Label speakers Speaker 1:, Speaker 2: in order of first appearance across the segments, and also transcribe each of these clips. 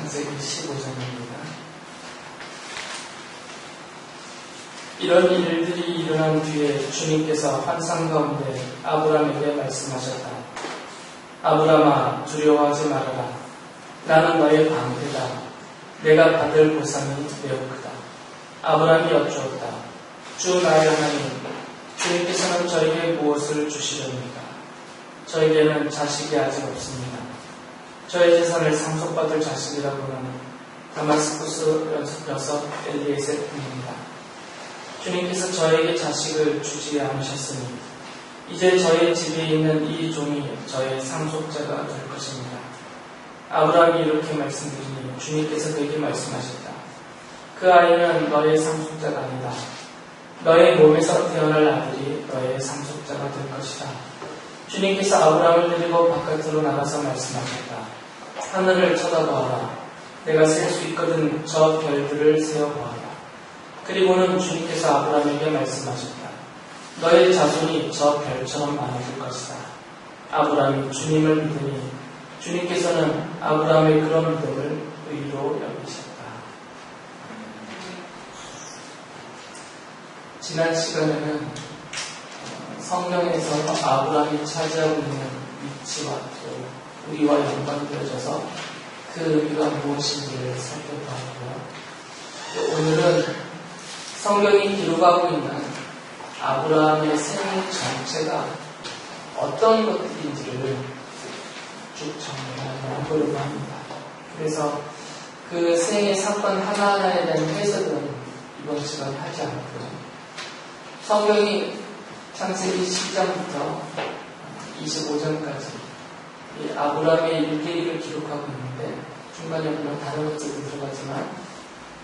Speaker 1: 창세기 15장입니다. 이런 일들이 일어난 뒤에 주님께서 환상 가운데 아브라함에게 말씀하셨다. 아브라함아, 두려워하지 말아라. 나는 너의 방패다. 내가 받을 보상이 매우 크다. 아브라함이 여쭈었다. 주 나의 하나님, 주님께서는 저에게 무엇을 주시렵니까? 저에게는 자식이 아직 없습니다. 저의 재산을 상속받을 자식이라고는 다마스쿠스 녀석 엘리에셀 뿐입니다. 주님께서 저에게 자식을 주지 않으셨으니 이제 저의 집에 있는 이 종이 저의 상속자가 될 것입니다. 아브라함이 이렇게 말씀드리니 주님께서 그에게 말씀하셨다. 그 아이는 너의 상속자가 아니다. 너의 몸에서 태어날 아들이 너의 상속자가 될 것이다. 주님께서 아브라함을 데리고 바깥으로 나가서 말씀하셨다. 하늘을 쳐다보아라. 내가 셀 수 있거든 저 별들을 세어보아라. 그리고는 주님께서 아브라함에게 말씀하셨다. 너의 자손이 저 별처럼 많아질 것이다. 아브라함이 주님을 믿으니 주님께서는 아브라함의 그런 믿음을 의로 여기셨다. 지난 시간에는 성경에서 아브라함이 차지하고 있는 위치와 또 우리와 연관되어져서 그 의미가 무엇인지를 살펴보았고요. 오늘은 성경이 기록하고 있는 아브라함의 생애 전체가 어떤 것들인지를 쭉 정리해보려고 합니다. 그래서 그 생애 사건 하나하나에 대한 해석은 이번 시간에 하지 않고요. 성경이 창세기 10장부터 25장까지 이 아브라함의 일대기를 기록하고 있는데 중간에 물론 다른 것들도 들어가지만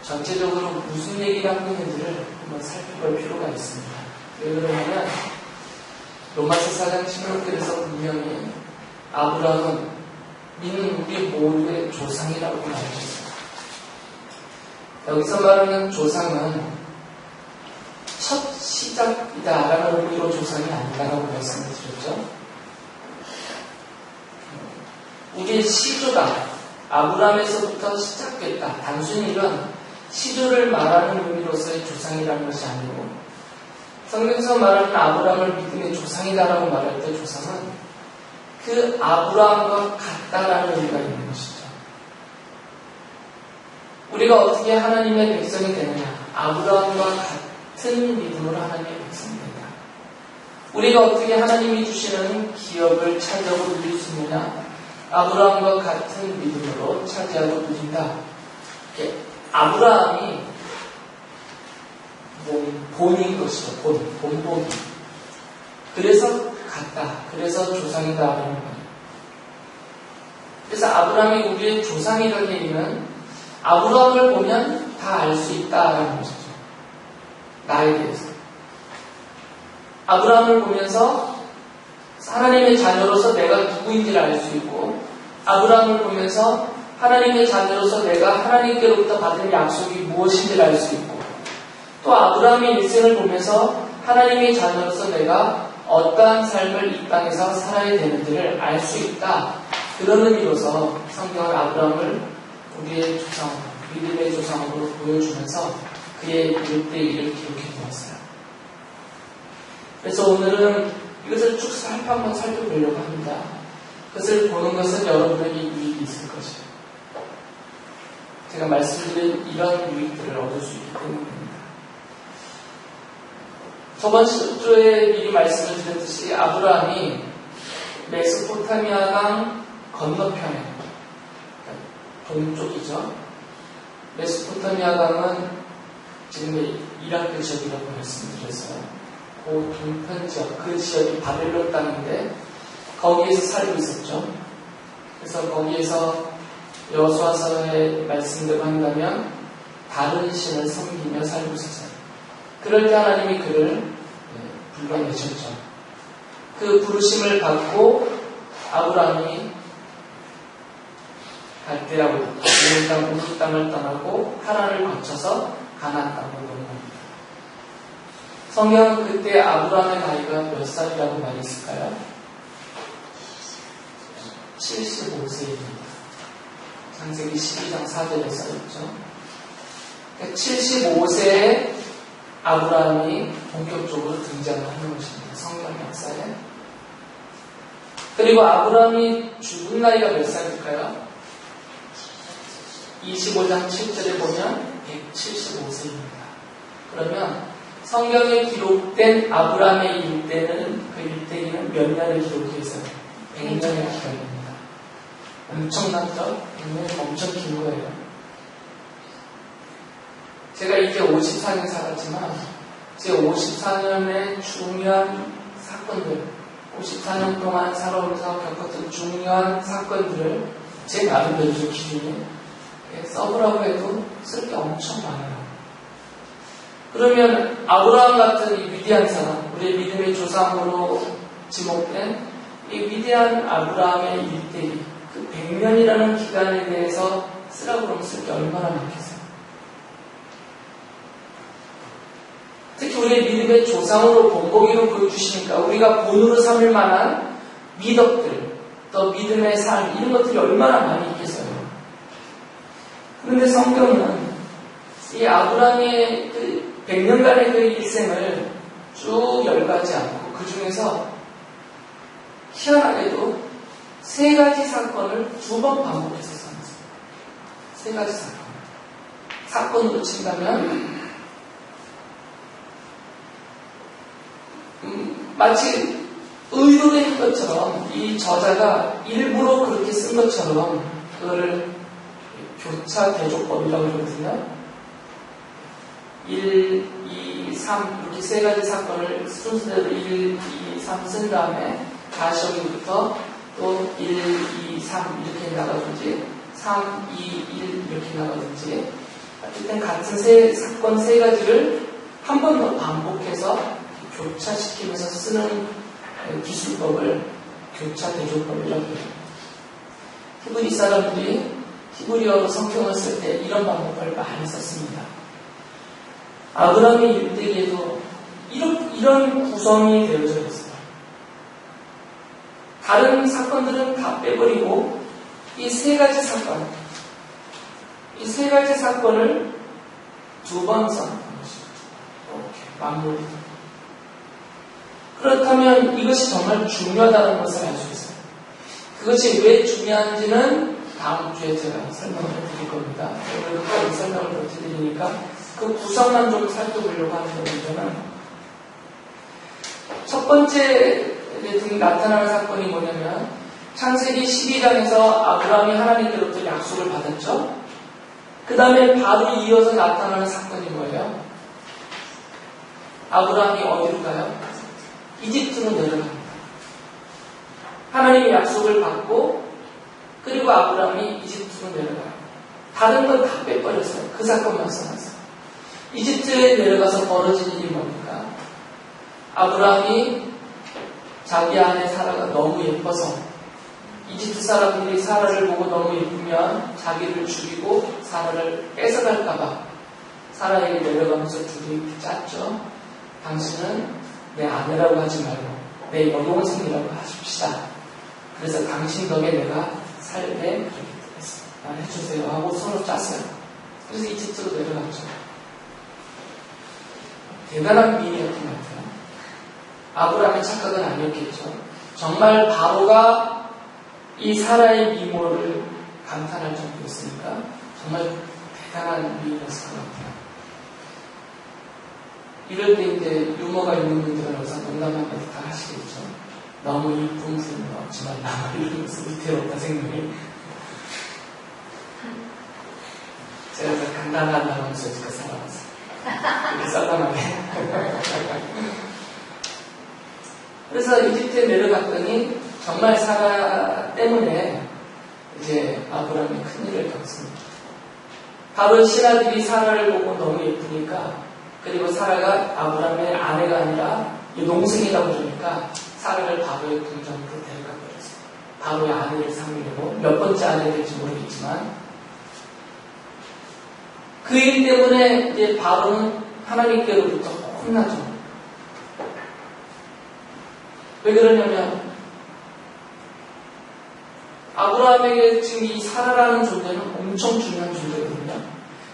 Speaker 1: 전체적으로 무슨 얘기를 하고 있는지를 한번 살펴볼 필요가 있습니다. 왜 그러냐면 로마서 4장 16절에서 분명히 아브라함은 믿는 우리 모두의 조상이라고 말해줬습니다. 여기서 말하는 조상은 첫 시작이다라는 의미로 조상이 아니다라고 말씀을 드렸죠. 우리의 시조다. 아브라함에서부터 시작됐다. 단순히 이런 시조를 말하는 의미로서의 조상이라는 것이 아니고 성경에서 말하는 아브라함을 믿음의 조상이다라고 말할 때 조상은 그 아브라함과 같다라는 의미가 있는 것이죠. 우리가 어떻게 하나님의 백성이 되느냐? 아브라함과 같은 믿음으로 하나님의 백성이 된다. 우리가 어떻게 하나님이 주시는 기업을 차지하고 누릴 수 있느냐? 아브라함과 같은 믿음으로 차지하고 누린다. 아브라함이 본인 것이죠. 본본이. 그래서 같다. 그래서 조상이다라는 거예요. 그래서 아브라함이 우리의 조상이라는 얘기는 아브라함을 보면 다 알 수 있다라는 것이죠. 나에 대해서. 아브라함을 보면서 하나님의 자녀로서 내가 누구인지를 알 수 있고 아브라함을 보면서 하나님의 자녀로서 내가 하나님께로부터 받은 약속이 무엇인지를 알 수 있고 또 아브라함의 일생을 보면서 하나님의 자녀로서 내가 어떠한 삶을 이 땅에서 살아야 되는지를 알 수 있다. 그런 의미로서 성경은 아브라함을 우리의 조상, 믿음의 조상으로 보여주면서 그의 일대기를 기록해 두었어요. 그래서 오늘은 이것을 쭉 한번 살펴보려고 합니다. 그것을 보는 것은 여러분에게 유익이 있을 것이에요. 제가 말씀드린 이런 유익들을 얻을 수 있기 때문입니다. 저번 주에 미리 말씀을 드렸듯이 아브라함이 메소포타미아강 건너편에 동쪽이죠. 메소포타미아 강은 지금의 이라크 지역이라고 말씀드렸어요. 그 동편 지역, 그 지역이 바벨론 땅인데 거기에서 살고 있었죠. 그래서 거기에서 여호수아서의 말씀대로 한다면 다른 신을 섬기며 살고 있었어요. 그럴 때 하나님이 그를 불러내셨죠. 그 부르심을 받고 아브라함이 갈대아 우르 땅을 떠나고 하란을 거쳐서 가나안 땅으로 넘어갑니다. 성경은 그때 아브라함의 나이가 몇 살이라고 말했을까요? 75세입니다. 창세기 12장 4절에 써있죠. 75세에 아브라함이 본격적으로 등장하는 것입니다. 성경 역사에. 그리고 아브라함이 죽은 나이가 몇 살일까요? 25장 7절에 보면 175세입니다. 그러면 성경에 기록된 아브라함의 일대는 그 일대기는 몇 년을 기록해 있어요? 100년의 기간입니다. 엄청났죠? 100년이 엄청 긴 거예요. 제가 이제 54년 살았지만 제 54년의 중요한 사건들, 54년 동안 살아오면서 겪었던 중요한 사건들을 제 나름대로 기준에 써보라고 해도 쓸 게 엄청 많아요. 그러면 아브라함 같은 이 위대한 사람, 우리의 믿음의 조상으로 지목된 이 위대한 아브라함의 일대기, 그 100년이라는 기간에 대해서 쓰라고 그러면 쓸 게 얼마나 많겠어요. 특히 우리의 믿음의 조상으로 본보기로 보여주시니까 우리가 본으로 삼을 만한 미덕들, 또 믿음의 삶, 이런 것들이 얼마나 많이 있겠어요. 그런데 성경은 이 아브라함의 그 100년간의 그 일생을 쭉 열거하지 않고 그 중에서 희한하게도 3가지 사건을 2번 반복해서 써놨어요. 3가지 사건. 사건으로 친다면 마치 의도된 것처럼 이 저자가 일부러 그렇게 쓴 것처럼 그거를 교차 대조법이라고 그러거든요. 1, 2, 3 이렇게 3가지 사건을 순서대로 1, 2, 3 쓴 다음에 다시 여기부터 또 1, 2, 3 이렇게 나가든지 3, 2, 1 이렇게 나가든지 어쨌든 같은 사건 3가지를 한 번 더 반복해서 교차시키면서 쓰는 기술법을 교차 대조법이라고 해요. 히브리 사람들이 히브리어로 성경을 쓸 때 이런 방법을 많이 썼습니다. 아브라함의 일대기에도 이런 구성이 되어져 있어요. 다른 사건들은 다 빼버리고 이 3가지 사건, 이 3가지 사건을 2번 써놓은 것입니다. 이렇게 마무리. 그렇다면 이것이 정말 중요하다는 것을 알 수 있어요. 그것이 왜 중요한지는 다음 주에 제가 설명을 드릴 겁니다. 오늘 끝까지 설명을 못 해드리니까 그 구성만 좀 살펴보려고 하는 겁니다만, 첫 번째 나타나는 사건이 뭐냐면 창세기 12장에서 아브라함이 하나님께로부터 약속을 받았죠. 그 다음에 바로 이어서 나타나는 사건이 뭐예요? 아브라함이 어디로 가요? 이집트로 내려갑니다. 하나님의 약속을 받고 그리고 아브라함이 이집트로 내려가요. 다른 건 다 빼버렸어요. 그 사건만 써놨어요. 이집트에 내려가서 벌어진 일이 뭡니까? 아브라함이 자기 아내 사라가 너무 예뻐서 이집트 사람들이 사라를 보고 너무 예쁘면 자기를 죽이고 사라를 뺏어갈까봐 사라에게 내려가면서 둘이 짰죠. 당신은 내 아내라고 하지 말고 내 여동생이라고 하십시다. 그래서 당신 덕에 내가 살게 그렇게 해주세요 하고 서로 짰어요. 그래서 이집트로 내려갔죠. 대단한 미인이었던 것 같아요. 아브라함의 착각은 아니었겠죠. 정말 바로가 이 사라의 미모를 감탄할 정도였으니까 정말 대단한 미인이었을 것 같아요. 이럴 때 이제 유머가 있는 분들은 항상 농담한 것도 다 하시겠죠. 너무 이쁜 분은 없지만 나만 이러면서 위태롭다 생각이. 제가 그 간단한 나라면서 지금 살아왔어요. 이렇게 썰렁하게. 그래서 이집트에 내려갔더니 정말 사라 때문에 이제 아브라함이 큰일을 겪습니다. 바로 신하들이 사라를 보고 너무 예쁘니까, 그리고 사라가 아브라함의 아내가 아니라 동생이라고 그러니까 사라를 바로의 궁전으로 데려가 버렸어요. 바로의 아내를 삼으려고. 몇 번째 아내가 될지 모르겠지만 그 일 때문에 이제 바로는 하나님께로부터 혼나죠. 왜 그러냐면 아브라함에게 지금 이 사라라는 존재는 엄청 중요한 존재거든요.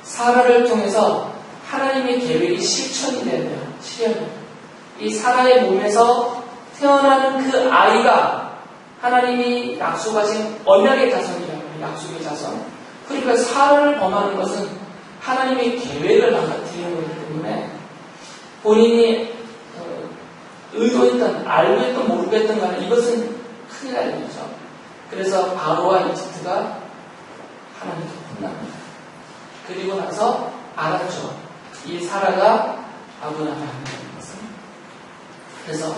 Speaker 1: 사라를 통해서 하나님의 계획이 실천이 되네요. 실현이. 이 사라의 몸에서 태어나는 그 아이가 하나님이 약속하신 언약의 자손이라고 해요. 약속의 자손. 그러니까 사라를 범하는 것은 하나님의 계획을 망가뜨리는 거기 때문에 본인이 의도했던, 알고 했던, 모르고 했던 간에 이것은 큰일 날 일이죠. 그래서 바로와 이집트가 하나님께 혼납니다. 그리고 나서 알았죠. 이 사라가 아브라함의 아내라는 것은. 그래서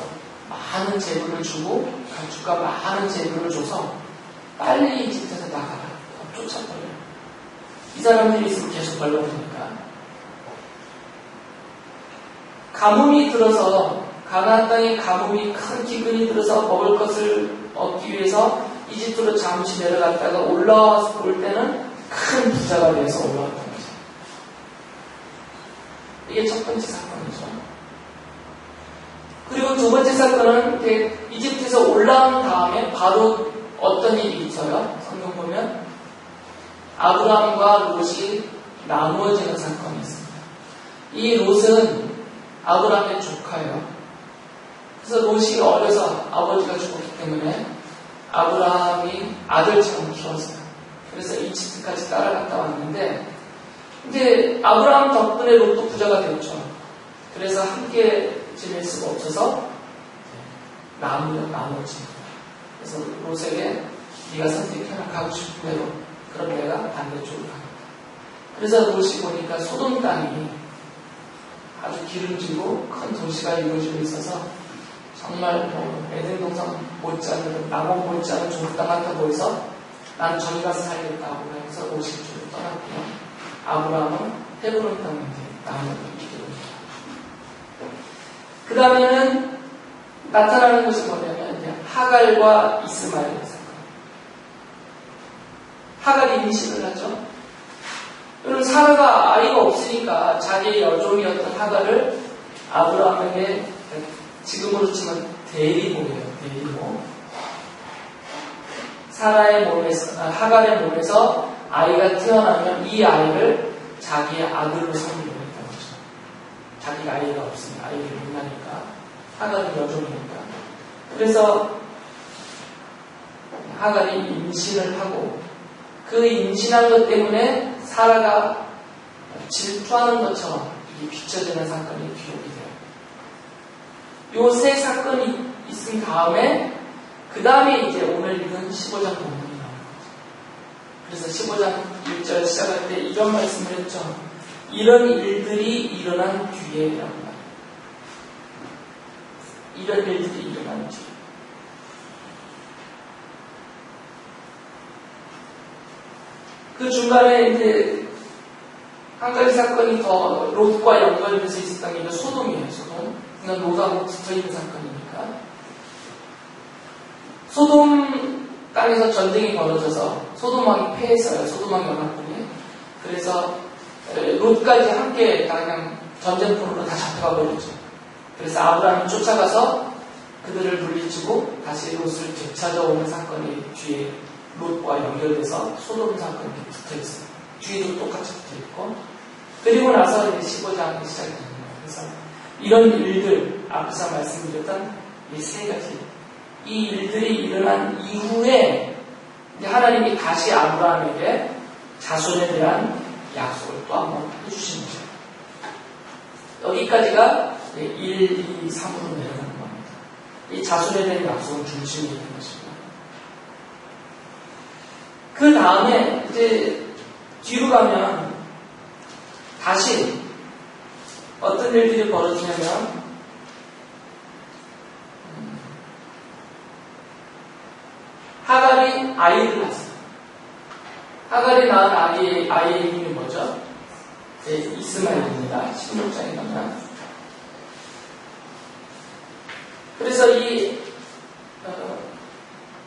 Speaker 1: 많은 재물을 주고 가축과 많은 재물을 줘서 빨리 이집트에서 나가라. 쫓아버려요. 이 사람들이 있으면 계속 벌거니까. 가뭄이 들어서 가나안 땅에 가뭄이 큰 기근이 들어서 먹을 것을 얻기 위해서 이집트로 잠시 내려갔다가 올라와서 볼 때는 큰 부자가 돼서 올라왔던 거죠. 이게 첫 번째 사건이죠. 그리고 두 번째 사건은 이집트에서 올라온 다음에 바로 어떤 일이 있어요. 성경 보면 아브라함과 롯이 나누어지는 사건이 있습니다. 이 롯은 아브라함의 조카예요. 그래서 롯이 어려서 아버지가 죽었기 때문에 아브라함이 아들처럼 키웠어요. 그래서 이집트까지 따라갔다 왔는데 이제 아브라함 덕분에 롯도 부자가 됐죠. 그래서 함께 지낼 수가 없어서 나누어진 거예요. 그래서 롯에게 네가 선택해라. 가고 싶은 대로. 그럼 내가 반대쪽으로 가겠다. 그래서 롯이 보니까 소돔 땅이 아주 기름지고 큰 도시가 이루어지고 있어서 정말 에덴 동산 못지않은 남원 못지않은 좋은 땅 같아 보여서 나는 저기 가서 살겠다고 해서 롯이 쪽으로 떠났고요. 아브라함은 헤브론 땅에 남원을 있게 됩니다. 그 다음에는 나타나는 것이 뭐냐면 이제 하갈과 이스마엘의 사건. 하갈이 임신을 하죠. 여러분 사라가 아이가 없으니까 자기의 여종이었던 하갈을 아브라함에게 지금으로 치면 대리모예요. 대리모. 사라의 몸에서 하갈의 몸에서 아이가 태어나면 이 아이를 자기의 아들로 삼기로 했던 거죠. 자기가 아이가 없으니까 아이를 못 나니까 하갈은 여종이니까. 그래서 하갈이 임신을 하고 그 임신한 것 때문에 사라가 질투하는 것처럼 비춰지는 사건이 기록이 돼요. 요 세 사건이 있은 다음에 그 다음에 이제 오늘 읽은 15장 본문이 나오는 거죠. 그래서 15장 1절 시작할 때 이런 말씀을 했죠. 이런 일들이 일어난 뒤에라고 말해요. 이런 일들이 일어난 뒤에. 그 중간에 이제 한 가지 사건이 더 롯과 연관돼서 있었던 게 소돔이에요. 소돔. 그냥 롯하고 붙어있는 사건이니까. 소돔 땅에서 전쟁이 벌어져서 소돔왕이 패했어요. 소돔왕 연합군이. 그래서 롯까지 함께 다 그냥 전쟁터로 다 잡혀가 버렸죠. 그래서 아브라함이 쫓아가서 그들을 물리치고 다시 롯을 되찾아오는 사건이 뒤에 롯과 연결돼서 소돔 사건이 붙어있어요. 뒤에도 똑같이 붙어있고. 그리고 나서 이제 15장이 시작이 됩니다. 그래서 이런 일들, 앞에서 말씀드렸던 이 세 가지, 이 일들이 일어난 이후에 이제 하나님이 다시 아브라함에게 자손에 대한 약속을 또 한번 해주신 거죠. 여기까지가 1, 2, 3으로 내려가는 겁니다. 이 자손에 대한 약속은 중심이 있는 것입니다. 그 다음에 이제 뒤로 가면 다시 어떤 일들이 벌어지냐면 하갈이 아이를 낳았어요. 하갈이 낳은 아이의 이름이 뭐죠? 이스마엘입니다. 16장에 가면. 그래서 이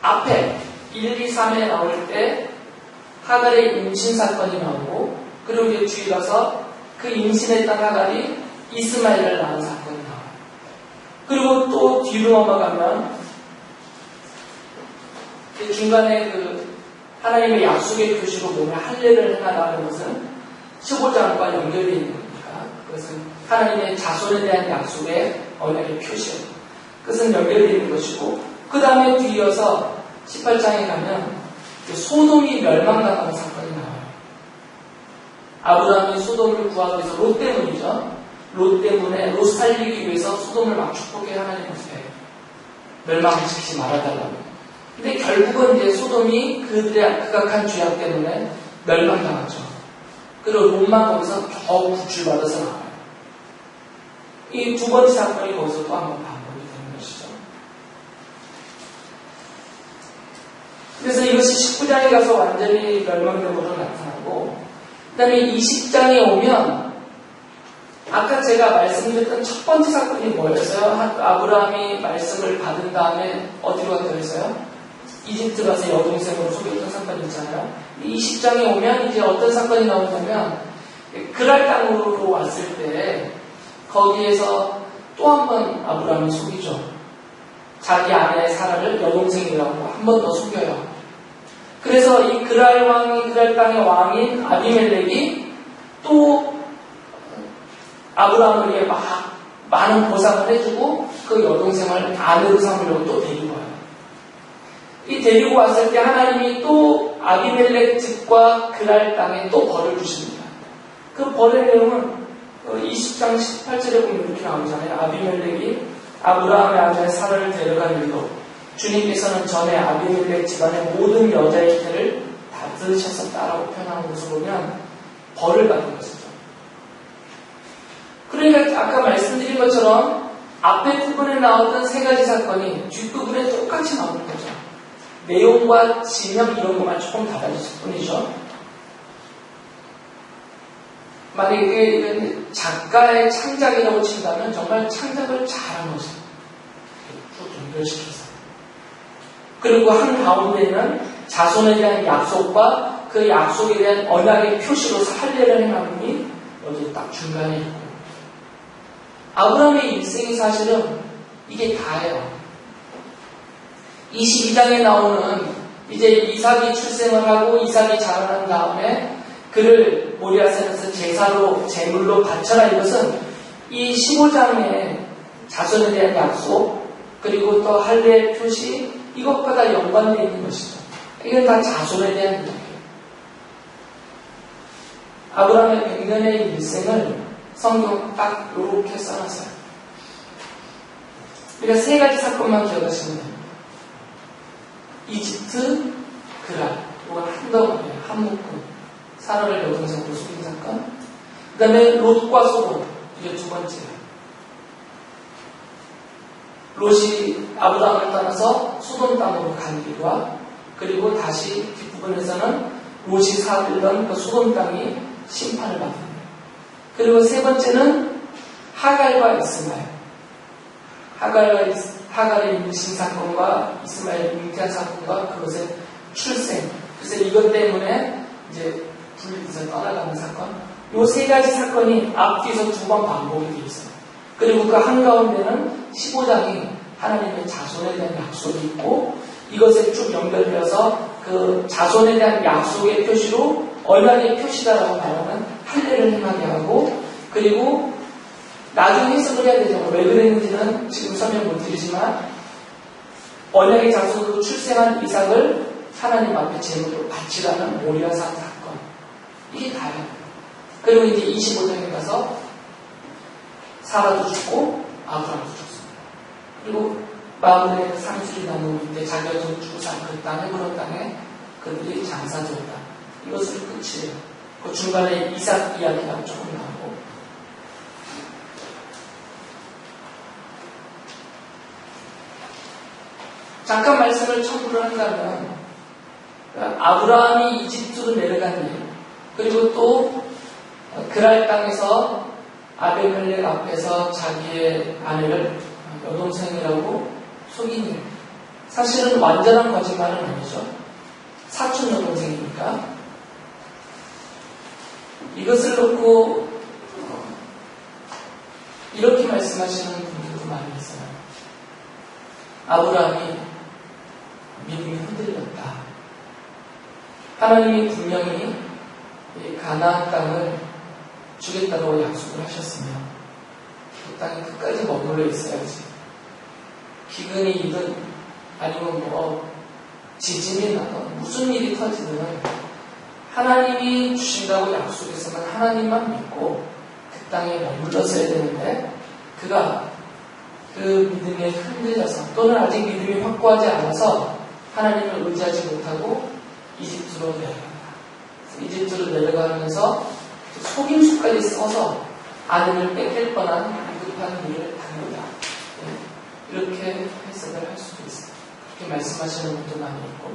Speaker 1: 앞에 1, 2, 3에 나올 때 하갈의 임신 사건이 나오고 그리고 이제 뒤에 가서 그 임신했던 하갈이 이스마엘을 낳은 사건이 나와요. 그리고 또 뒤로 넘어가면 중간에 그 하나님의 약속의 표시로 몸에 할례를 행하라는 것은 15장과 연결되어 있는 겁니다. 그것은 하나님의 자손에 대한 약속의 언약의 표시예요. 그것은 연결되어 있는 것이고, 그 다음에 뒤이어서 18장에 가면 소돔이 멸망당하는 사건이 나와요. 아브라함이 소돔을 구하기 위해서 롯 때문이죠. 롯 때문에 롯 살리기 위해서 소돔을 막 축복해 하나님한테 멸망시키지 말아달라고. 근데 결국은 이제 소돔이 그들의 극악한 죄악 때문에 멸망당하죠. 그리고 롯만 거기서 겨우 구출받아서 나와요. 이 두 번째 사건이 거기서 또 한번 반복이 되는 것이죠. 그래서 이것이 19장에 가서 완전히 멸망됨으로 나타나고, 그 다음에 20장에 오면 아까 제가 말씀드렸던 첫 번째 사건이 뭐였어요? 아브라함이 말씀을 받은 다음에 어디로 갔다고 했어요? 이집트 가서 여동생으로 속였던 사건이 있잖아요. 20장에 오면 이제 어떤 사건이 나오냐면, 그랄 땅으로 왔을 때 거기에서 또 한 번 아브라함이 속이죠. 자기 아내 사라를 여동생이라고 한 번 더 속여요. 그래서 이 그랄 땅의 왕인 아비멜렉이 또 아브라함을 위해 막 많은 보상을 해주고 그 여동생을 아내로 삼으려고 또 데리고 와요. 이 데리고 왔을 때 하나님이 또 아비멜렉 집과 그랄 땅에 또 벌을 주십니다. 그 벌의 내용은 20장 18절에 보면 이렇게 나오잖아요. 아비멜렉이 아브라함의 아내 사라를 데려간 일로 주님께서는 전에 아비멜렉 집안의 모든 여자의 태를 다 들으셨었다라고 표현한 것을 보면 벌을 받은 것이죠. 그러니까 아까 말씀드린 것처럼 앞에 부분에 나왔던 세 가지 사건이 뒷부분에 똑같이 나오는 거죠. 내용과 진영 이런 것만 조금 달라졌을 뿐이죠. 만약에 이게 작가의 창작이라고 친다면 정말 창작을 잘한 거죠. 쭉 연결시켜서. 그리고 한 가운데는 자손에 대한 약속과 그 약속에 대한 언약의 표시로서 할례를 행함이 여기 딱 중간에 있고, 아브라함의 일생이 사실은 이게 다예요. 22장에 나오는 이제 이삭이 출생을 하고 이삭이 자라난 다음에 그를 모리아산에서 제사로 제물로 바쳐라, 이것은 이 15장의 자손에 대한 약속 그리고 또 할례의 표시, 이것과 다 연관되어 있는 것이죠. 이건 다 자손에 대한 이야기예요. 아브라함의 100년의 일생을 성경 딱 이렇게 써놨어요. 그러니까 세 가지 사건만 기억하시면 됩니다. 이집트, 그랄, 이건 한 덩어리예요. 한 묶음. 사라를 여동생으로 속인 사건. 그 다음에 롯과 소돔, 이게 두 번째예요. 롯이 아브라함을 따라서 소돔 땅으로 간 길과, 그리고 다시 뒷부분에서는 롯이 살던 그 소돔 땅이 심판을 받는 거예요. 그리고 세 번째는 하갈과 이스마엘. 하갈의 임신 사건과 이스마엘 잉태한 사건과 그것의 출생. 그래서 이것 때문에 이제 분리돼서 떠나가는 사건. 이 세 가지 사건이 앞뒤에서 두 번 반복이 되어 있어요. 그리고 그 한가운데는 15장이 하나님의 자손에 대한 약속이 있고, 이것에 쭉 연결되어서 그 자손에 대한 약속의 표시로 언약의 표시다라고 말하는 할례를 행하게 하고, 그리고 나중에 해석을 해야 되죠. 왜 그랬는지는 지금 설명 못 드리지만, 언약의 자손으로 출생한 이삭을 하나님 앞에 제물로 바치라는 모리아산 사건. 이게 다예요. 그리고 이제 25장에 가서 사라도 죽고 아브라함도 죽습니다. 그리고 마음의 상수리 나무 밑에 자기가 돈 주고 산 그 땅, 헤브론 땅에 그들이 장사되었다. 이것을 끝이에요. 그 중간에 이삭 이야기가 조금 나오고. 잠깐 말씀을 첨부를 한다면, 아브라함이 이집트로 내려간 일, 그리고 또 그랄 땅에서 아비멜렉 앞에서 자기의 아내를 여동생이라고 속인 일, 사실은 완전한 거짓말은 아니죠. 사촌 여동생이니까. 이것을 놓고 이렇게 말씀하시는 분들도 많이 있어요. 아브라함이 믿음이 흔들렸다. 하나님이 분명히 가나안 땅을 주겠다고 약속을 하셨으며 그 땅에 끝까지 머물러 있어야지. 기근이든 아니면 지진이 나든 무슨 일이 터지든 하나님이 주신다고 약속했으면 하나님만 믿고 그 땅에 머물렀어야 되는데 그가 그 믿음에 흔들려서 또는 아직 믿음이 확고하지 않아서 하나님을 의지하지 못하고 이집트로 내려갑니다. 이집트로 내려가면서 속임수까지 써서 아내를 뺏길 뻔한 위급한 일을 당합니다. 이렇게 해석을 할 수도 있어요. 그렇게 말씀하시는 분도 많이 있고.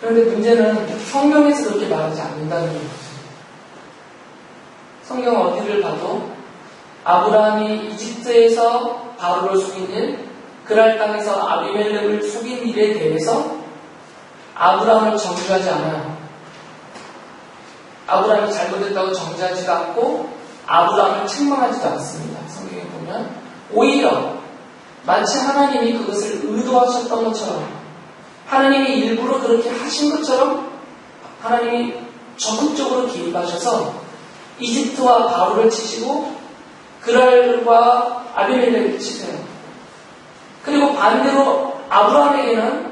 Speaker 1: 그런데 문제는 성경에서 그렇게 말하지 않는다는 거죠. 성경 어디를 봐도 아브라함이 이집트에서 바로를 속인 일, 그랄 땅에서 아비멜렉을 속인 일에 대해서 아브라함을 정죄하지 않아요. 아브라함이 잘못했다고 정죄하지도 않고 아브라함을 책망하지도 않습니다. 성경에 보면 오히려 마치 하나님이 그것을 의도하셨던 것처럼 하나님이 일부러 그렇게 하신 것처럼 하나님이 적극적으로 개입하셔서 이집트와 바로를 치시고 그랄과 아비멜렉을 치세요. 그리고 반대로 아브라함에게는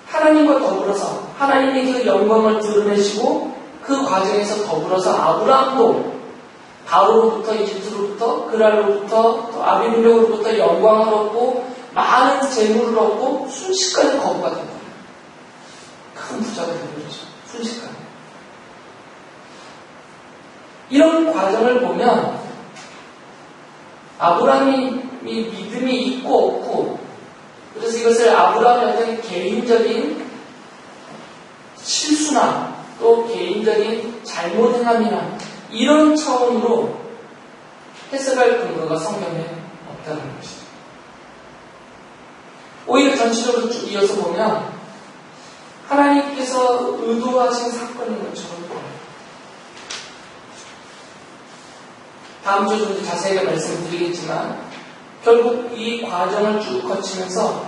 Speaker 1: 하나님과 더불어서 하나님이 그 영광을 드러내시고 그 과정에서 더불어서 아브라함도 바로로부터 이집트로부터 그랄로부터 또 아비멜렉으로부터 영광을 얻고 많은 재물을 얻고 순식간에 거부가 됩니다. 큰 부자가 되버리죠. 순식간에. 이런 과정을 보면 아브라함이 믿음이 있고 없고 그래서 이것을 아브라함의 어떤 개인적인 실수나 또 개인적인 잘못 행함이나 이런 차원으로 해석할 근거가 성경에 없다는 것이죠. 오히려 전체적으로 쭉 이어서 보면 하나님께서 의도하신 사건인 것처럼 보여요. 다음 주에 좀 자세하게 말씀드리겠지만 결국 이 과정을 쭉 거치면서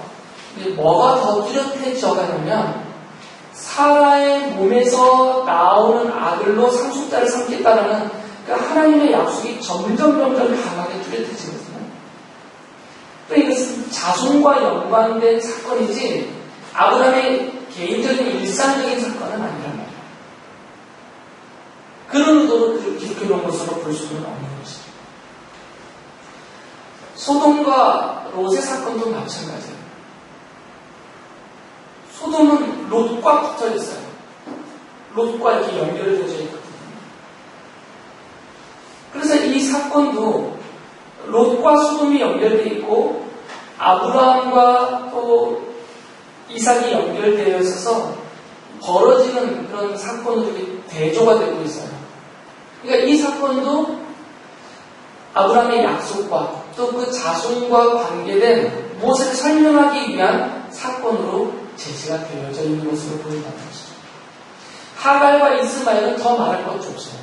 Speaker 1: 뭐가 더 뚜렷해져 가냐면 사라의 몸에서 나오는 아들로 상속자를 삼겠다라는 그 하나님의 약속이 점점 강하게 뚜렷해지거든요. 또 이것은 자손과 연관된 사건이지 아브라함의 개인적인 일상적인 사건은 아니란 말이에요. 그런 의도로 기록해 놓은 것으로 볼 수는 없는 것이죠. 소돔과 롯의 사건도 마찬가지예요. 소돔은 롯과 붙어 있어요. 롯과 이렇게 연결되어져 있거든요. 그래서 이 사건도 롯과 소돔이 연결되어 있고 아브라함과 또 이삭이 연결되어 있어서 벌어지는 그런 사건으로 대조가 되고 있어요. 그러니까 이 사건도 아브라함의 약속과 또 그 자손과 관계된 무엇을 설명하기 위한 사건으로 제시가 되어져 있는 것으로 보인다는 것이죠. 하갈과 이스마엘은 더 말할 것도 없어요.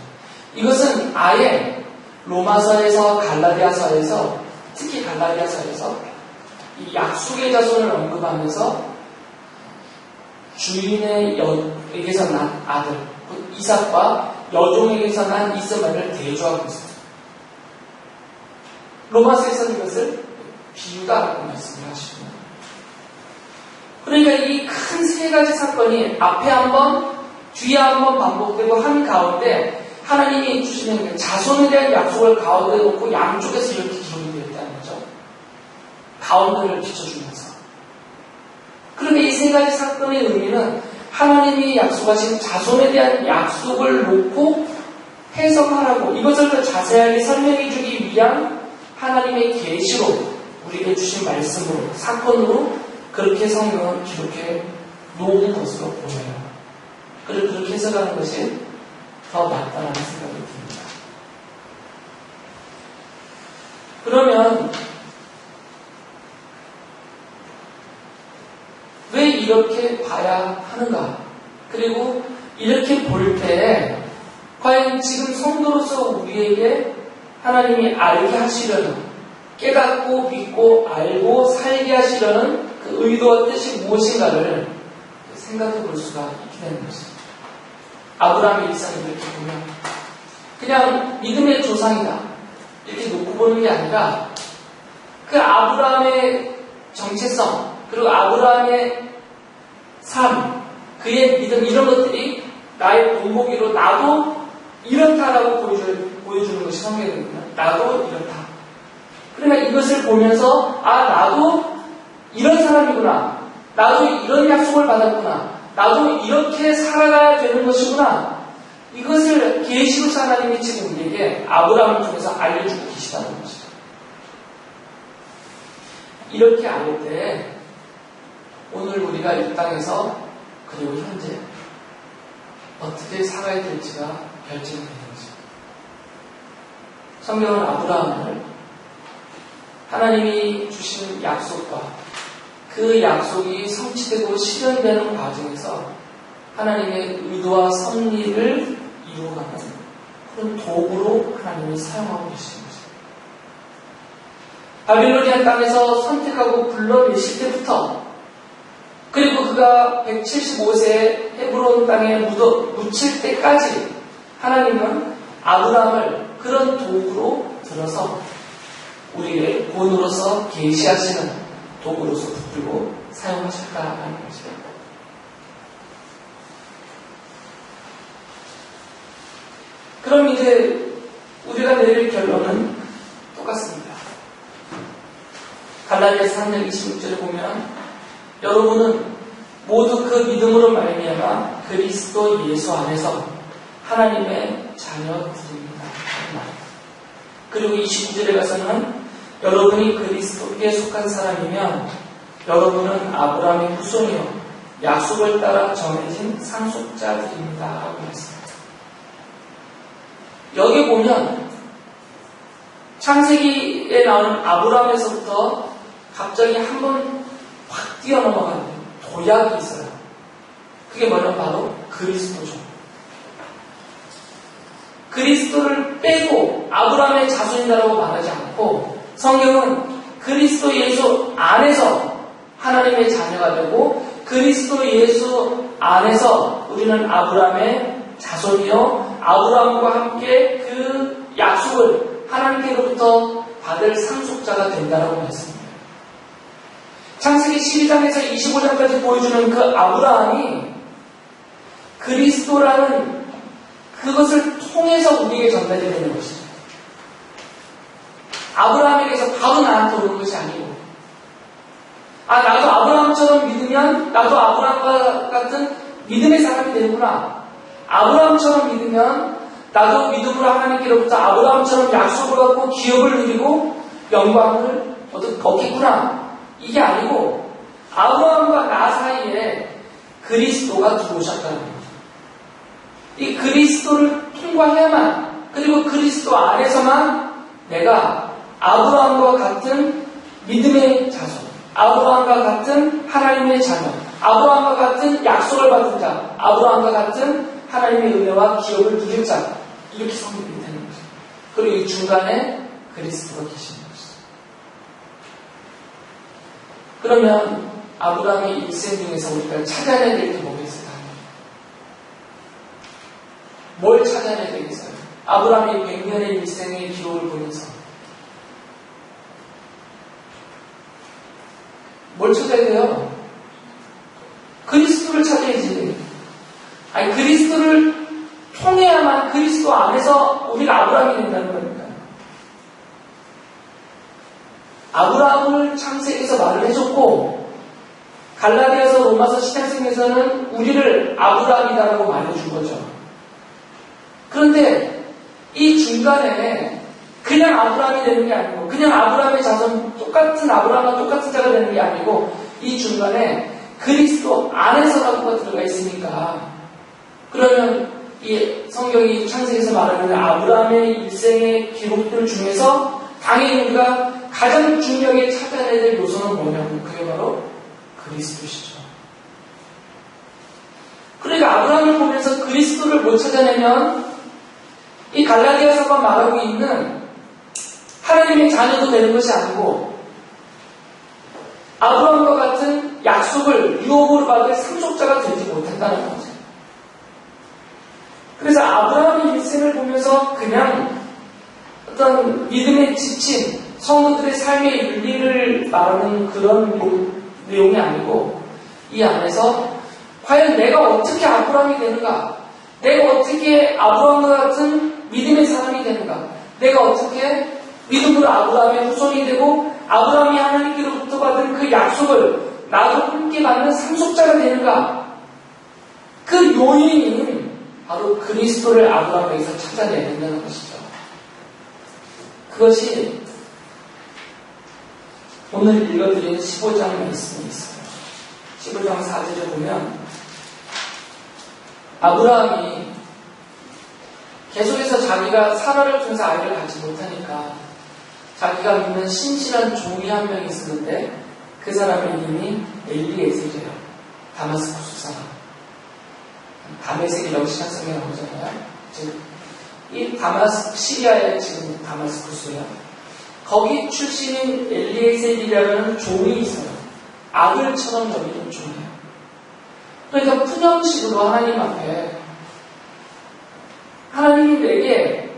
Speaker 1: 이것은 아예 로마서에서 갈라디아서에서 특히 갈라디아서에서 이 약속의 자손을 언급하면서 주인에게서 난 아들 이삭과 여종에게서 난 이스마엘을 대조하고 있어요. 로마서에서는 이것을 비유다라고 말씀을 하시고요. 그러니까 이 큰 세 가지 사건이 앞에 한번 뒤에 한번 반복되고 한 가운데 하나님이 주시는 자손에 대한 약속을 가운데 놓고 양쪽에서 이렇게 기록이 되어 있다는 거죠. 가운데를 비춰주면서. 그런데 이 세 가지 사건의 의미는 하나님이 약속하신 자손에 대한 약속을 놓고 해석하라고 이것을 더 자세하게 설명해 주기 위한 하나님의 계시로 우리에게 주신 말씀으로 사건으로 그렇게 성경을 기록해 놓은 것으로 보여요. 그리고 그렇게 해석하는 것이 더 맞다는 생각이 듭니다. 그러면 왜 이렇게 봐야 하는가? 그리고 이렇게 볼 때 과연 지금 성도로서 우리에게 하나님이 알게 하시려는 깨닫고 믿고 알고 살게 하시려는 그 의도와 뜻이 무엇인가를 생각해 볼 수가 있게 되는 것입니다. 아브라함의 일상을 이렇게 보면 그냥 믿음의 조상이다 이렇게 놓고 보는 게 아니라 그 아브라함의 정체성 그리고 아브라함의 삶, 그의 믿음 이런 것들이 나의 본보기로 나도 이렇다라고 보여주는 것이 성경이거든요. 나도 이렇다. 그러니까 이것을 보면서 나도 이런 사람이구나. 나도 이런 약속을 받았구나. 나도 이렇게 살아가야 되는 것이구나. 이것을 계시록 하나님이 지금 우리에게 아브라함을 통해서 알려주고 계시다는 것이죠. 이렇게 알 때 오늘 우리가 이 땅에서 그리고 현재 어떻게 살아야 될지가 결정되는 거죠. 성경은 아브라함을 하나님이 주신 약속과 그 약속이 성취되고 실현되는 과정에서 하나님의 의도와 섭리를 이루어가는 그런 도구로 하나님이 사용하고 계시는 거죠. 바빌로니아 땅에서 선택하고 불러내실 때부터 그리고 그가 175세에 헤브론 땅에 묻힐 때까지 하나님은 아브라함을 그런 도구로 들어서 우리를 본으로서 계시하시는 도구로서 붙들고 사용하셨다라는 것이죠. 그럼 이제 우리가 내릴 결론은 똑같습니다. 갈라디아서 3장 26절에 보면 여러분은 모두 그 믿음으로 말미암아 그리스도 예수 안에서 하나님의 자녀들입니다. 그리고 29절에 가서는 여러분이 그리스도께 속한 사람이면 여러분은 아브라함의 후손이요 약속을 따라 정해진 상속자들입니다. 라고 했습니다. 여기 보면 창세기에 나오는 아브라함에서부터 갑자기 한번 확 뛰어넘어가는 도약이 있어요. 그게 뭐냐면 바로 그리스도죠. 그리스도를 빼고 아브라함의 자손이라고 말하지 않고 성경은 그리스도 예수 안에서 하나님의 자녀가 되고 그리스도 예수 안에서 우리는 아브라함의 자손이요 아브라함과 함께 그 약속을 하나님께로부터 받을 상속자가 된다라고 했습니다. 창세기 12장에서 25장까지 보여주는 그 아브라함이 그리스도라는 그것을 통해서 우리에게 전달이 되는 것이죠. 아브라함에게서 바로 나한테 오는 것이 아니고 나도 아브라함처럼 믿으면 나도 아브라함과 같은 믿음의 사람이 되는구나. 아브라함처럼 믿으면 나도 믿음으로 하나님께로부터 아브라함처럼 약속을 받고 기업을 누리고 영광을 얻겠구나. 이게 아니고 아브라함과 나 사이에 그리스도가 들어오셨다는 거죠. 이 그리스도를 통과해야만 그리고 그리스도 안에서만 내가 아브라함과 같은 믿음의 자손, 아브라함과 같은 하나님의 자녀, 아브라함과 같은 약속을 받은 자, 아브라함과 같은 하나님의 은혜와 기업을 누릴 자 이렇게 성립이 되는 거죠. 그리고 이 중간에 그리스도가 계시는 거죠. 그러면 아브라함의 일생 중에서 우리가 찾아내야 될 게 뭐가 있을까요? 뭘 찾아내야 되겠어요? 아브라함이 100년의 일생의 기록을 보면서 뭘 찾아야 돼요? 그리스도를 찾아야지. 그리스도를 통해야만 그리스도 안에서 우리가 아브라함이 된다는 거니까요. 아브라함을 창세기에서 말을 해줬고 갈라디아서 로마서 신약성경에서는 우리를 아브라함이다라고 말해준 거죠. 그런데 이 중간에 그냥 아브라함이 되는 게 아니고 그냥 아브라함의 자손 똑같은 아브라함과 똑같은 자가 되는 게 아니고 이 중간에 그리스도 안에서라고가 들어가 있으니까 그러면 이 성경이 창세기에서 말하는 아브라함의 일생의 기록들 중에서 당연히 우리가 가장 중요하게 찾아내야 될 요소는 뭐냐면 그게 바로 그리스도시죠. 그러니까 아브라함을 보면서 그리스도를 못 찾아내면 이 갈라디아서가 말하고 있는 하나님의 자녀도 되는 것이 아니고 아브라함과 같은 약속을 유업으로 받을 상속자가 되지 못한다는 거죠. 그래서 아브라함의 인생을 보면서 그냥 어떤 믿음에 지친 성도들의 삶의 윤리를 말하는 그런 내용이 아니고 이 안에서 과연 내가 어떻게 아브라함이 되는가? 내가 어떻게 아브라함과 같은 믿음의 사람이 되는가? 내가 어떻게 믿음으로 아브라함의 후손이 되고 아브라함이 하나님께로부터 받은 그 약속을 나도 함께 받는 상속자가 되는가? 그 요인이 바로 그리스도를 아브라함에게서 찾아내야 된다는 것이죠. 그것이 오늘 읽어드린 15장 말씀이 있어요. 15장 4절에 보면 아브라함이 계속해서 자기가 사라를 통해서 아이를 갖지 못하니까 자기가 믿는 신실한 종이 한 명 있었는데 그 사람의 이름이 엘리에셀이에요. 다마스쿠스 사람. 다메섹이 영신학성에 나오잖아요. 즉, 이 시리아의 지금 다마스쿠스예요. 거기 출신인 엘리에셀이라는 종이 있어요. 아들처럼 여기는 종이에요. 그러니까 푸념식으로 하나님 앞에 하나님이 내게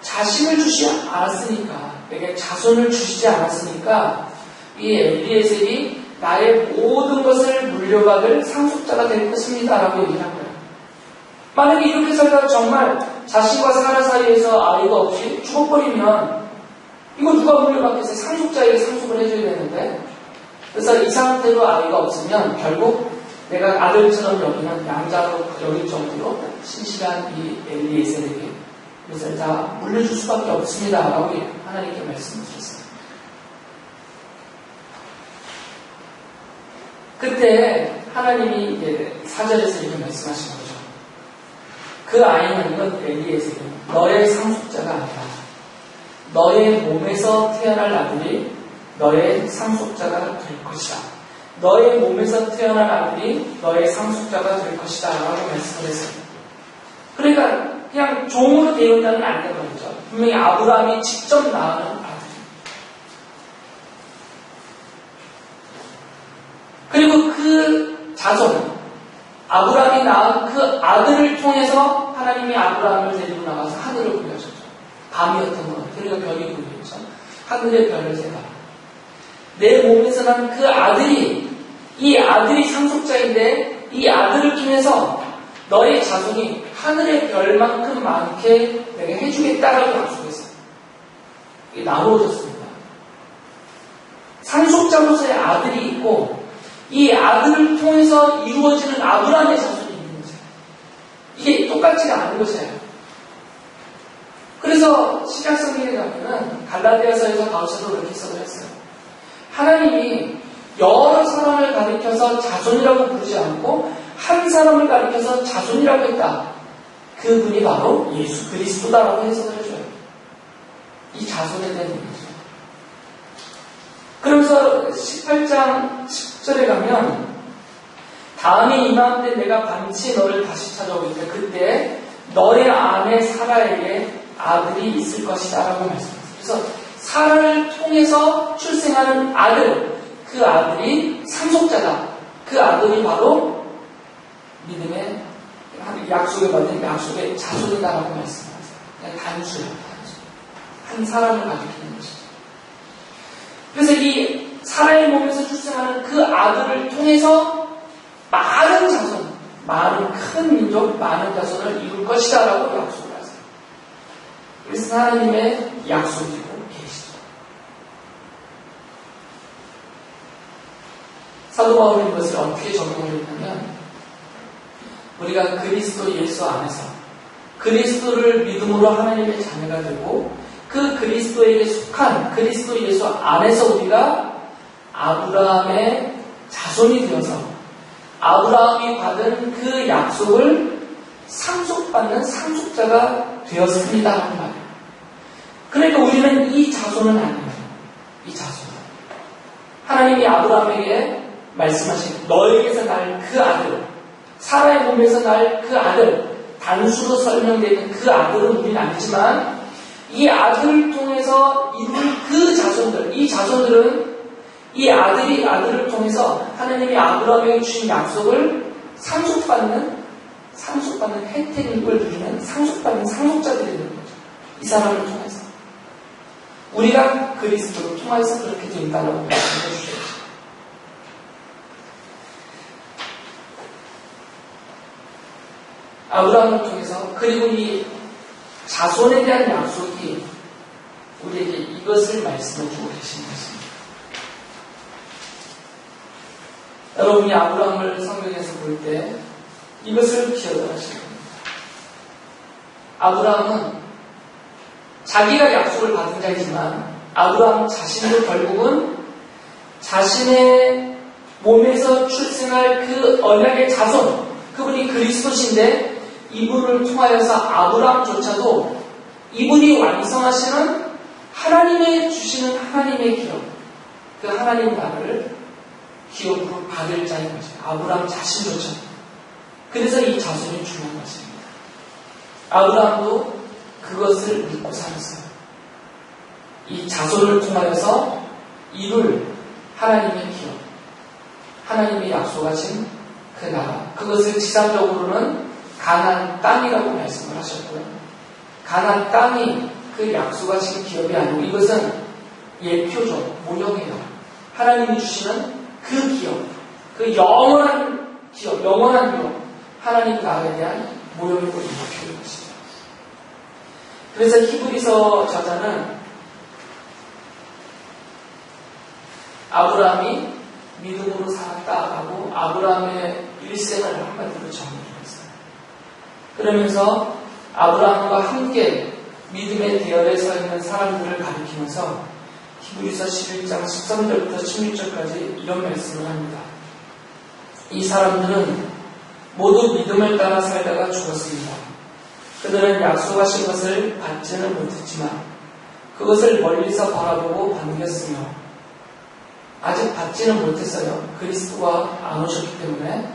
Speaker 1: 자신을 주시지 않았으니까, 내게 자손을 주시지 않았으니까 이 엘리에셀이 나의 모든 것을 물려받을 상속자가 될 것입니다 라고 얘기를 한 거예요. 만약에 이렇게 살다가 정말 자신과 사라 사이에서 아이가 없이 죽어버리면 이거 누가 물려받겠어요? 상속자에게 상속을 해줘야 되는데, 그래서 이 상태로 아이가 없으면 결국 내가 아들처럼 여기는 양자로 여길 정도로 신실한 이 엘리에셀에게 이것을 다 물려줄 수밖에 없습니다 라고 하나님께 말씀드렸어요. 그때 하나님이 이제 4절에서 이렇게 말씀하신 거죠. 그 아이는, 이건 엘리에셀이 너의 상속자가 아니라 너의 몸에서 태어날 아들이 너의 상속자가 될 것이다. 너의 몸에서 태어난 아들이 너의 상속자가 될 것이다 라고 말씀을 했어요. 그러니까 그냥 종으로 되었다는 아니다 말이죠. 분명히 아브라함이 직접 낳은 아들이에요. 그리고 그 자손은 아브라함이 낳은 그 아들을 통해서 하나님이 아브라함을 데리고 나가서 하늘을 보여줬죠. 밤이었던 것 같아요. 그러니까 별이 보였죠. 하늘의 별을 세다. 내 몸에서 난 그 아들이, 이 아들이 상속자인데 이 아들을 통해서 너의 자손이 하늘의 별만큼 많게 내가 해주겠다라고 약속했어요. 이게 나누어졌습니다. 상속자로서의 아들이 있고 이 아들을 통해서 이루어지는 아브라함의 자손이 있는 거죠. 이게 똑같지가 않은 것이에요. 그래서 신약성경에 가면은 갈라디아서에서 바울사도 이렇게 해석을 했어요. 하나님이 여러 사람을 가리켜서 자손이라고 부르지 않고 한 사람을 가리켜서 자손이라고 했다. 그분이 바로 예수 그리스도다라고 해석을 해줘요. 이 자손에 대한 얘기죠. 그러면서 18장 10절에 가면 다음에 이맘때 내가 반드시 너를 다시 찾아오기 때문에 그때 너의 아내 사라에게 아들이 있을 것이다 라고 말씀했어요. 그래서 사라를 통해서 출생하는 아들, 그 아들이 상속자다. 그 아들이 바로 믿음의 약속을 받은 약속의 자손이다라고 말씀하세요. 그냥 단수예요. 한 사람을 가리키는 것이죠. 그래서 이 사라의 몸에서 출생하는 그 아들을 통해서 많은 자손, 많은 큰 민족, 많은 자손을 이룰 것이다 라고 약속을 하세요. 그래서 하나님의 약속이고 계시죠. 사도 바울은 이것을 어떻게 적용을 했냐면 우리가 그리스도 예수 안에서 그리스도를 믿음으로 하나님의 자녀가 되고 그 그리스도에게 속한 그리스도 예수 안에서 우리가 아브라함의 자손이 되어서 아브라함이 받은 그 약속을 상속받는 상속자가 되었습니다 하는 말이에요. 그러니까 우리는 이 자손은 아니에요. 이 자손은 하나님이 아브라함에게 말씀하신 너에게서 날 그 아들, 사라의 몸에서 날 그 아들, 단수로 설명되는 그 아들은 우리는 아니지만 이 아들을 통해서 이룰 그 자손들, 이 자손들은 이 아들을 통해서 하나님이 아브라함에게 주신 약속을 상속받는 혜택을 누리는 상속받는 상속자들이 되는 거죠. 이 사람을 통해서. 우리가 그리스도를 통해서 그렇게 된다라고 말씀해 주셨죠. 아브라함을 통해서, 그리고 이 자손에 대한 약속이 우리에게 이것을 말씀해 주고 계신 것입니다. 여러분이 아브라함을 성경에서 볼 때 이것을 기억을 하셔야 됩니다. 아브라함은 자기가 약속을 받은 자이지만 아브라함 자신도 결국은 자신의 몸에서 출생할 그 언약의 자손, 그분이 그리스도신데 이분을 통하여서 아브라함조차도 이분이 완성하시는 하나님의 주시는 하나님의 기업, 그 하나님 나라를 기업으로 받을 자인 거죠. 아브라함 자신조차도. 그래서 이 자손이 중요한 것입니다. 아브라함도 그것을 믿고 살았어요. 이 자손을 통하여서 이룰 하나님의 기업, 하나님이 약속하신 그 나라, 그것을 지상적으로는 가나안 땅이라고 말씀을 하셨고요. 가나안 땅이 그 약속하신 기업이 아니고 이것은 예표적, 모형이에요. 하나님이 주시는 그 기업, 그 영원한 기업, 영원한 기업, 하나님 나라에 대한 모형이고 예표인 것이죠. 그래서 히브리서 저자는 아브라함이 믿음으로 살았다라고 아브라함의 일생을 한마디로 정리했어요. 그러면서 아브라함과 함께 믿음의 대열에 서 있는 사람들을 가리키면서 히브리서 11장 13절부터 16절까지 이런 말씀을 합니다. 이 사람들은 모두 믿음을 따라 살다가 죽었습니다. 그들은 약속하신 것을 받지는 못했지만 그것을 멀리서 바라보고 반겼으며 아직 받지는 못했어요. 그리스도가 안 오셨기 때문에.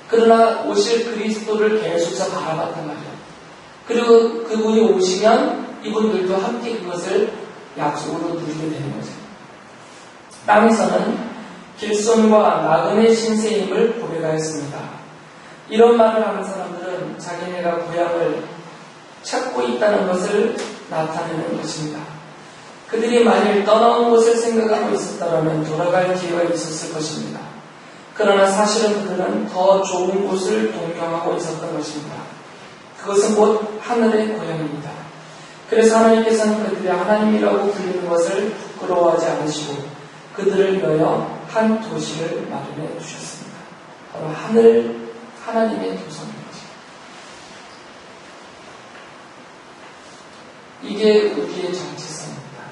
Speaker 1: 그러나 오실 그리스도를 계속해서 바라봤단 말이에요. 그리고 그분이 오시면 이분들도 함께 그것을 약속으로 누리게 되는 거죠. 땅에서는 길손과 나그네 신세임을 고백하였습니다. 이런 말을 하는 사람들은 자기네가 고향을 찾고 있다는 것을 나타내는 것입니다. 그들이 만일 떠나온 곳을 생각하고 있었다면 돌아갈 기회가 있었을 것입니다. 그러나 사실은 그들은 더 좋은 곳을 동경하고 있었던 것입니다. 그것은 곧 하늘의 고향입니다. 그래서 하나님께서는 그들이 하나님이라고 불리는 것을 부끄러워하지 않으시고 그들을 위하여 한 도시를 마련해 주셨습니다. 바로 하나님의 도성입니다. 이게 우리의 정체성입니다.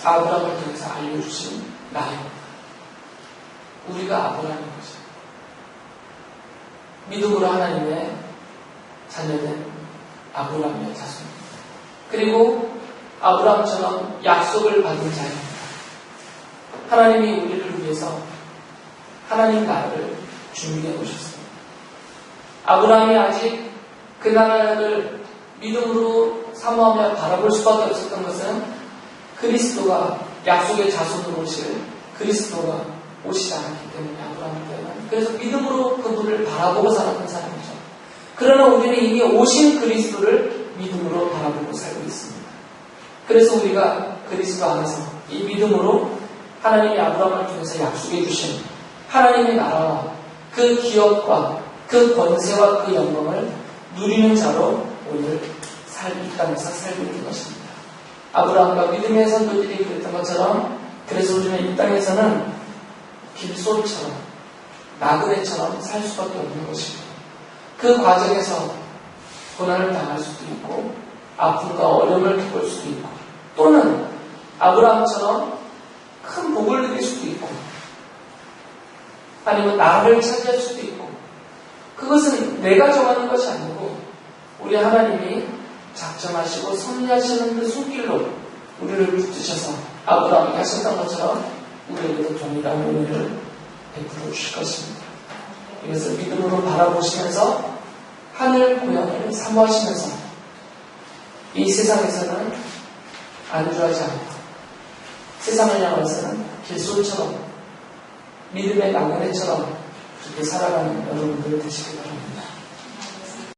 Speaker 1: 아브라함을 통해서 알려주신 나입니다. 우리가 아브라함인 것이죠. 믿음으로 하나님의 자녀된 아브라함의 자손입니다. 그리고 아브라함처럼 약속을 받은 자입니다. 하나님이 우리를 위해서 하나님 나라를 준비해 오셨습니다. 아브라함이 아직 그 나라를 믿음으로 사모하며 바라볼 수밖에 없었던 것은 그리스도가 약속의 자손으로 오실 그리스도가 오시지 않았기 때문에 아브라함한테는. 그래서 믿음으로 그분을 바라보고 살았던 사람이죠. 그러나 우리는 이미 오신 그리스도를 믿음으로 바라보고 살고 있습니다. 그래서 우리가 그리스도 안에서 이 믿음으로 하나님이 아브라함을 통해서 약속해 주신 하나님의 나라와 그 기업과 그 권세와 그 영광을 누리는 자로 오늘 이 땅에서 살고 있는 것입니다. 아브라함과 믿음의 선도들이 그랬던 것처럼 그래서 우리는 이 땅에서는 길손처럼 나그네처럼 살 수밖에 없는 것입니다. 그 과정에서 고난을 당할 수도 있고 아픔과 어려움을 겪을 수도 있고 또는 아브라함처럼 큰 복을 누릴 수도 있고 아니면 나를 차지할 수도 있고 그것은 내가 정하는 것이 아니고 우리 하나님이 작정하시고 섭리하시는 그 손길로 우리를 붙드셔서 아브라함이 하셨던 것처럼 우리에게도 동일한 은혜를 베풀어 주실 것입니다. 이것을 믿음으로 바라보시면서 하늘 고향을 사모하시면서 이 세상에서는 안주하지 않고 세상을 향해서는 길솔처럼 믿음의 나그네처럼 그렇게 살아가는 여러분들 되시기 바랍니다.